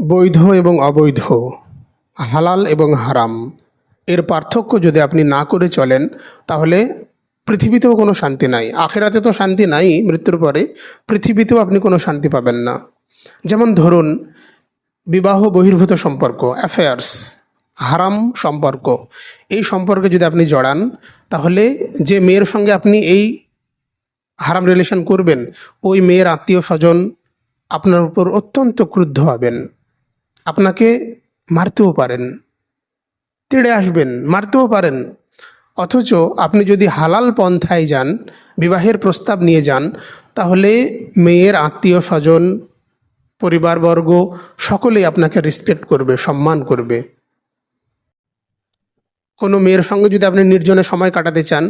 বৈধ এবং অবৈধ, হালাল এবং হারাম এর পার্থক্য যদি আপনি না করে চলেন, তাহলে পৃথিবীতেও কোনো শান্তি নাই। আখেরাতে তো শান্তি নাই, মৃত্যুর পরে পৃথিবীতেও আপনি কোনো শান্তি পাবেন না। যেমন ধরুন, বিবাহ বহির্ভূত সম্পর্ক, অ্যাফেয়ার্স, হারাম সম্পর্ক, এই সম্পর্কে যদি আপনি জড়ান, তাহলে যে মেয়ের সঙ্গে আপনি এই হারাম রিলেশন করবেন, ওই মেয়ের আত্মীয় স্বজন আপনার উপর অত্যন্ত ক্রুদ্ধ হবেন, আপনাকে মারতেও পারেন, তেড়ে আসবেন, মারতেও পারেন। অথচ আপনি যদি হালাল পন্থায় যান, বিবাহের প্রস্তাব নিয়ে যান, তাহলে মেয়ের আত্মীয় স্বজন, পরিবারবর্গ সকলেই আপনাকে রেসপেক্ট করবে, সম্মান করবে। কোনো মেয়ের সঙ্গে যদি আপনি নির্জনে সময় কাটাতে চান,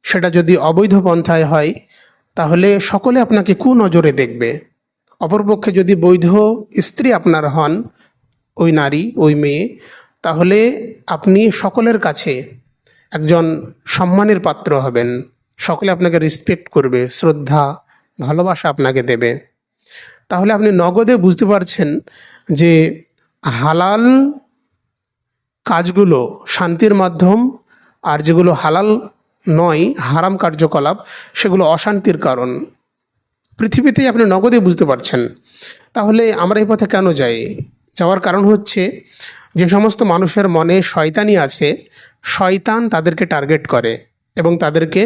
সেটা যদি অবৈধ পন্থায় হয়, তাহলে সকলে আপনাকে কুনজরে দেখবে। অপরপক্ষে যদি বৈধ স্ত্রী আপনার হন, ওই নারী, ওই মেয়ে, তাহলে আপনি সকলের কাছে একজন সম্মানের পাত্র হবেন। সকলে আপনাকে রেসপেক্ট করবে, শ্রদ্ধা, ভালোবাসা আপনাকে দেবে। তাহলে আপনি নগদে বুঝতে পারছেন যে হালাল কাজগুলো শান্তির মাধ্যম, আর যেগুলো হালাল নয়, হারাম কার্যকলাপ, সেগুলো অশান্তির কারণ। পৃথিবীতেই আপনি নগদে বুঝতে পারছেন। তাহলে আমরা এই পথে কেন যাই? যাওয়ার কারণ হচ্ছে, যে সমস্ত মানুষের মনে শয়তানি আছে, শয়তান তাদেরকে টার্গেট করে এবং তাদেরকে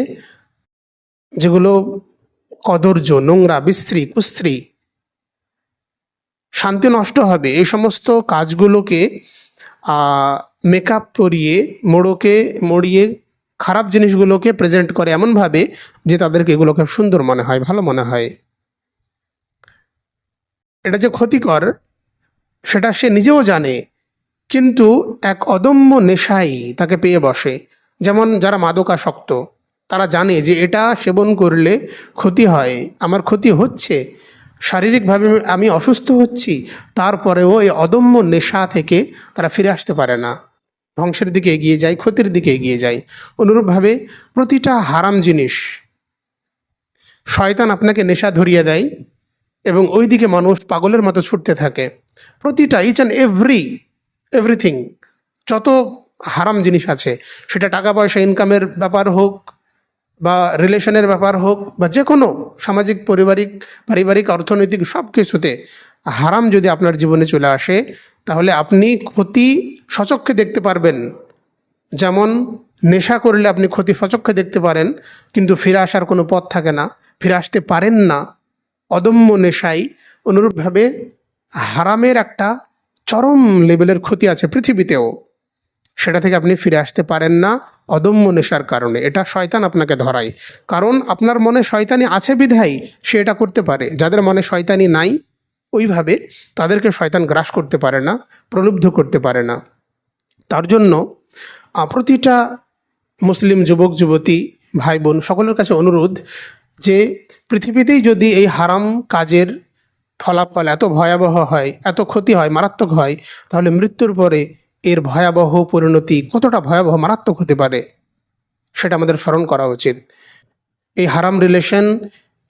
যেগুলো কদর্য, নোংরা, বিশ্রী, কুস্ত্রী, শান্তি নষ্ট হবে, এই সমস্ত কাজগুলোকে মেকআপ করিয়ে, মড়িয়ে খারাপ জিনিসগুলোকে প্রেজেন্ট করে এমনভাবে যে তাদেরকে এগুলোকে সুন্দর মনে হয়, ভালো মনে হয়। এটা যে ক্ষতিকর সেটা সে নিজেও জানে, কিন্তু এক অদম্য নেশাই তাকে পেয়ে বসে। যেমন যারা মাদকাসক্ত, তারা জানে যে এটা সেবন করলে ক্ষতি হয়, আমার ক্ষতি হচ্ছে, শারীরিকভাবে আমি অসুস্থ হচ্ছি, তারপরেও এই অদম্য নেশা থেকে তারা ফিরে আসতে পারে না, ধ্বংসের দিকে এগিয়ে যায়, ক্ষতির দিকে এগিয়ে যায়। অনুরূপভাবে প্রতিটা হারাম জিনিস শয়তান আপনাকে নেশা ধরিয়ে দেয় এবং ওই দিকে মানুষ পাগলের মতো ছুটতে থাকে। প্রতিটা, ইচ অ্যান্ড এভরিথিং, যত হারাম জিনিস আছে, সেটা টাকা পয়সা ইনকামের ব্যাপার হোক, বা রিলেশনের ব্যাপার হোক, বা যে কোনো সামাজিক, পারিবারিক, অর্থনৈতিক সব কিছুতে হারাম যদি আপনার জীবনে চলে আসে, তাহলে আপনি ক্ষতি সচক্ষে দেখতে পারবেন। যেমন নেশা করলে আপনি ক্ষতি সচক্ষে দেখতে পারেন, কিন্তু ফিরে আসার কোনো পথ থাকে না, ফিরে আসতে পারেন না, অদম্য নেশাই। অনুরূপভাবে হারামের একটা চরম লেভেলের ক্ষতি আছে পৃথিবীতেও, সেটা থেকে আপনি ফিরে আসতে পারেন না অদম্য নেশার কারণে। এটা শয়তান আপনাকে ধরায়। কারণ আপনার মনে শয়তানি আছে বিধায় সে এটা করতে পারে। যাদের মনে শয়তানি নাই, ওইভাবে তাদেরকে শয়তান গ্রাস করতে পারে না, প্রলুব্ধ করতে পারে না। তার জন্য প্রতিটা মুসলিম যুবক যুবতী, ভাই বোন সকলের কাছে অনুরোধ, যে পৃথিবীতেই যদি এই হারাম কাজের ফলাফল এত ভয়াবহ হয়, এত ক্ষতি হয়, মারাত্মক হয়, তাহলে মৃত্যুর পরে এর ভয়াবহ পরিণতি কতটা ভয়াবহ, মারাত্মক হতে পারে, সেটা আমাদের স্মরণ করা উচিত। এই হারাম রিলেশন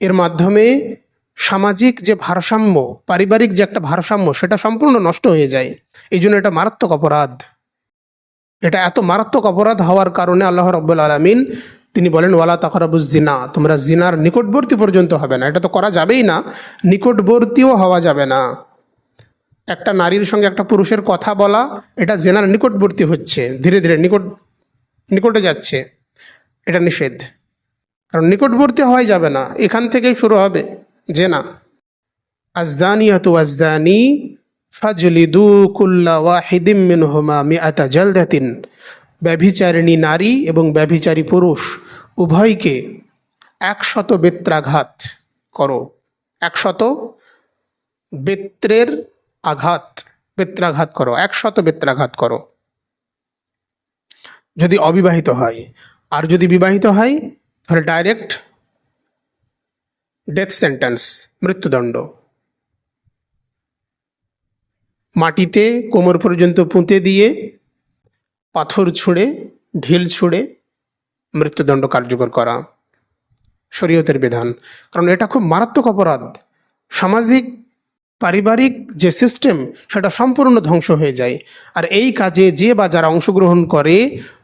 এর মাধ্যমে সামাজিক যে ভারসাম্য, পারিবারিক যে একটা ভারসাম্য, সেটা সম্পূর্ণ নষ্ট হয়ে যায়। এই জন্য এটা মারাত্মক অপরাধ। এটা এত মারাত্মক অপরাধ হওয়ার কারণে আল্লাহ রাব্বুল আলামিন তিনি বলেন, ওয়ালা তাকরাবুজ জিনা, তোমরা জিনার নিকটবর্তী পর্যন্ত হবে না। এটা তো করা যাবেই না, নিকটবর্তীও হওয়া যাবে না। একটা নারীর সঙ্গে একটা পুরুষের কথা বলা, এটা জেনার নিকটবর্তী হচ্ছে, ধীরে ধীরে নিকটে যাচ্ছে, এটা নিষেধ। কারণ নিকটবর্তী হওয়াই যাবে না, এখান থেকেই শুরু হবে জেনা। আজদানিয়াতু আজদানি ফাজলিদু কুল্লা ওয়াহিদিম মিনহুমা মিআতা জালদাতিন, ব্যভিচারিণী নারী এবং ব্যভিচারী পুরুষ উভয়কে 100 বেত্রাঘাত করো। 100 বেত্রাঘাত করো, 100 বেত্রাঘাত করো, যদি অবিবাহিত হয়। আর যদি বিবাহিত হয়, তাহলে ডাইরেক্ট ডেথ সেন্টেন্স, মৃত্যুদণ্ড। মাটিতে কোমর পর্যন্ত পুঁতে দিয়ে, পাথর ছুঁড়ে, ঢিল ছুঁড়ে মৃত্যুদণ্ড কার্যকর করা শরীয়তের বিধান। কারণ এটা খুব মারাত্মক অপরাধ। সামাজিক পারিবারিক যে সিস্টেম সেটা সম্পূর্ণ ধ্বংস হয়ে যায়। আর এই কাজে যে বা যারা অংশগ্রহণ করে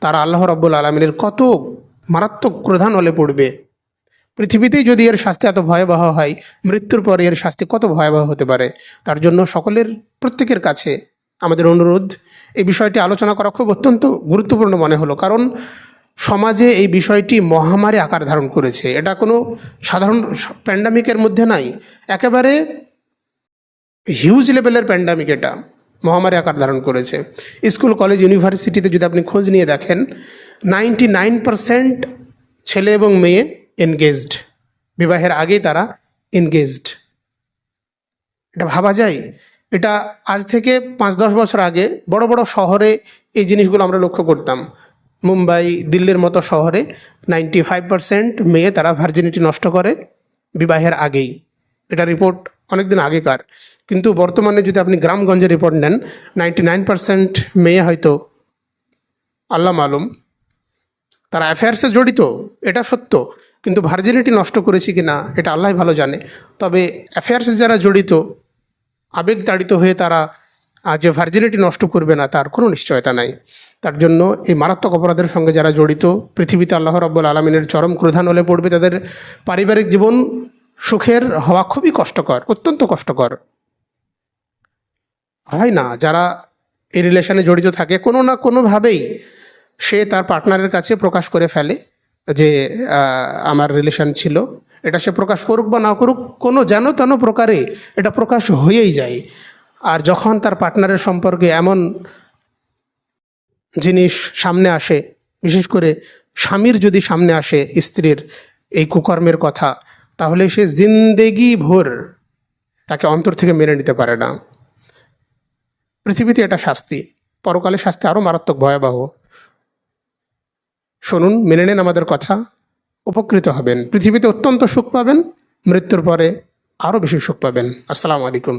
তারা আল্লাহ রাব্বুল আলামিনের কত মারাত্মক ক্রোধানলে পড়বে। পৃথিবীতেই যদি এর শাস্তি এত ভয়াবহ হয়, মৃত্যুর পরে এর শাস্তি কত ভয়াবহ হতে পারে। তার জন্য প্রত্যেকের কাছে আমাদের অনুরোধ, এই বিষয়টি আলোচনা করা খুব অত্যন্ত গুরুত্বপূর্ণ মনে হলো, কারণ সমাজে এই বিষয়টি মহামারী আকার ধারণ করেছে। এটা কোনো সাধারণ প্যান্ডামিকের মধ্যে নাই, একেবারে হিউজ লেভেলের প্যান্ডামিক, এটা মহামারী আকার ধারণ করেছে। স্কুল কলেজ ইউনিভার্সিটিতে যদি আপনি খোঁজ নিয়ে দেখেন, 99% ছেলে এবং মেয়ে এনগেজড, বিবাহের আগেই তারা এনগেজড। এটা ভাবা যায়? এটা আজ থেকে 5-10 বছর আগে বড় বড় শহরে এই জিনিসগুলো আমরা লক্ষ্য করতাম। মুম্বাই, দিল্লির মতো শহরে 95% মেয়ে তারা ভার্জিনিটি নষ্ট করে বিবাহের আগেই। এটা রিপোর্ট অনেকদিন আগেকার। কিন্তু বর্তমানে যদি আপনি গ্রামগঞ্জের রিপোর্ট নেন, 99% মেয়ে হয়তো আল্লাহ মালুম তারা অ্যাফেয়ার্সে জড়িত, এটা সত্য, কিন্তু ভার্জিনিটি নষ্ট করেছি কি না এটা আল্লাহ ভালো জানে। তবে অ্যাফেয়ার্সে যারা জড়িত, আবেগ তাড়িত হয়ে তারা যে ভার্জিনিটি নষ্ট করবে না তার কোনো নিশ্চয়তা নাই। তার জন্য এই মারাত্মক অপরাধের সঙ্গে যারা জড়িত, পৃথিবীতে আল্লাহ রাব্বুল আলামিনের চরম ক্রোধানলে পড়বে। তাদের পারিবারিক জীবন সুখের হওয়া খুবই কষ্টকর, অত্যন্ত কষ্টকর। হয় না, যারা এই রিলেশনে জড়িত থাকে কোনো না কোনোভাবেই সে তার পার্টনারের কাছে প্রকাশ করে ফেলে যে আমার রিলেশন ছিল। এটা সে প্রকাশ করুক বা না করুক, কোনো যেন তেন প্রকারে এটা প্রকাশ হয়েই যায়। আর যখন তার পার্টনারের সম্পর্কে এমন জিনিস সামনে আসে, বিশেষ করে স্বামীর যদি সামনে আসে স্ত্রীর এই কুকর্মের কথা, তাহলে সে জিন্দেগি ভোর তাকে অন্তর থেকে মেনে নিতে পারে না। পৃথিবীতে এটা শাস্তি, পরকালে শাস্তি আরও মারাত্মক ভয়াবহ। শুনুন, মেনে নেন আমাদের কথা, উপকৃত হবেন। পৃথিবীতে অত্যন্ত সুখ পাবেন, মৃত্যুর পরে আরও বেশি সুখ পাবেন। আসসালামু আলাইকুম।